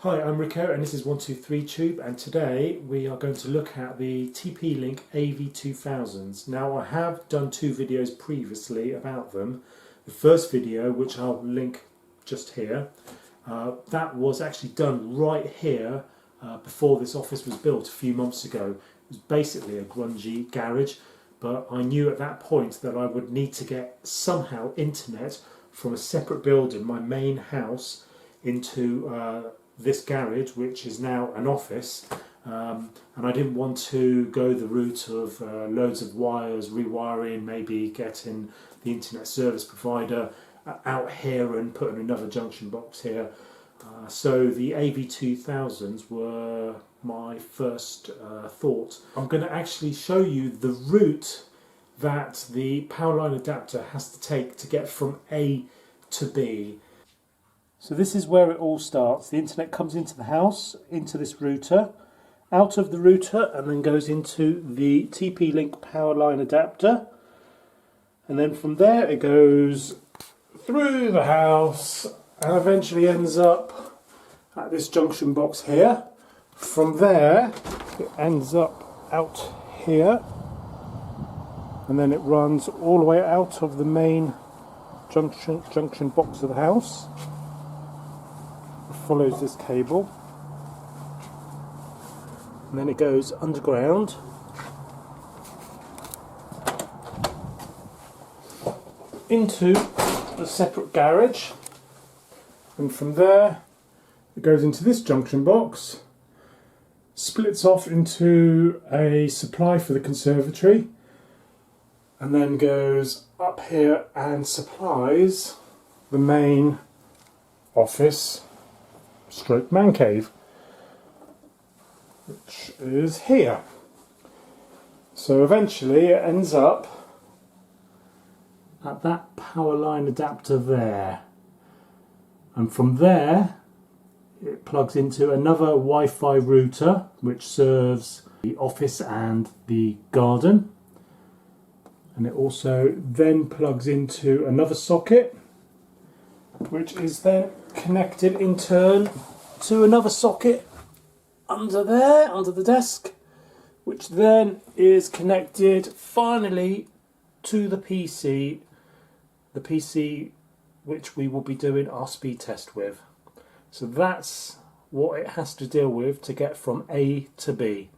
Hi, I'm Rico and this is 123Tube, and today we are going to look at the TP-LINK AV2000s. Now, I have done two videos previously about them. The first video, which I'll link just here, that was actually done right here before this office was built a few months ago. It was basically a grungy garage, but I knew at that point that I would need to get somehow internet from a separate building, my main house, into this garage, which is now an office, and I didn't want to go the route of loads of wires, rewiring, maybe getting the internet service provider out here and putting another junction box here. So the AV2000s were my first thought. I'm going to actually show you the route that the powerline adapter has to take to get from A to B. So this is where it all starts. The internet comes into the house, into this router, out of the router, and then goes into the TP-LINK powerline adapter. And then from there it goes through the house and eventually ends up at this junction box here. From there it ends up out here, and then it runs all the way out of the main junction box of the house. Follows this cable, and then it goes underground into a separate garage, and from there it goes into this junction box, splits off into a supply for the conservatory, and then goes up here and supplies the main office stroke man cave, which is here. So eventually it ends up at that power line adapter there, and from there it plugs into another Wi-Fi router which serves the office and the garden, and it also then plugs into another socket which is then connected in turn to another socket under there, under the desk, which then is connected finally to the PC which we will be doing our speed test with. So that's what it has to deal with to get from A to B.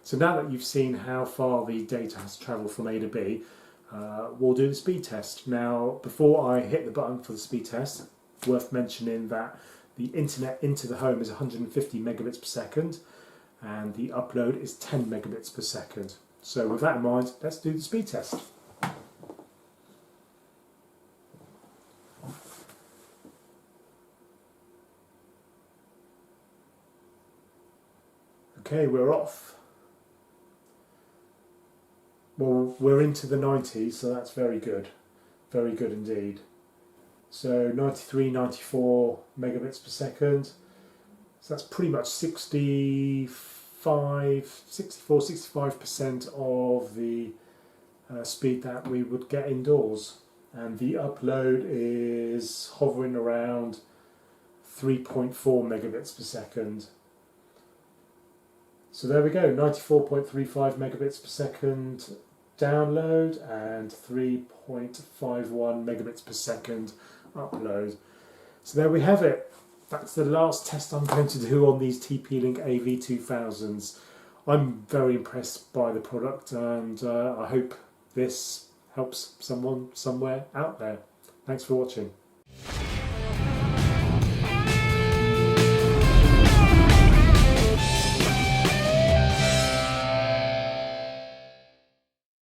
So now that you've seen how far the data has travelled from A to B, we'll do the speed test. Now, before I hit the button for the speed test, worth mentioning that the internet into the home is 150 megabits per second and the upload is 10 megabits per second. So with that in mind, let's do the speed test. Okay, we're off. Well, we're into the 90s, so that's very good. Very good indeed. So 93, 94 megabits per second. So that's pretty much 65% of the speed that we would get indoors. And the upload is hovering around 3.4 megabits per second. So there we go, 94.35 megabits per second download and 3.51 megabits per second upload. So there we have it. That's the last test I'm going to do on these TP-LINK AV2000s. I'm very impressed by the product, and I hope this helps someone somewhere out there. Thanks for watching.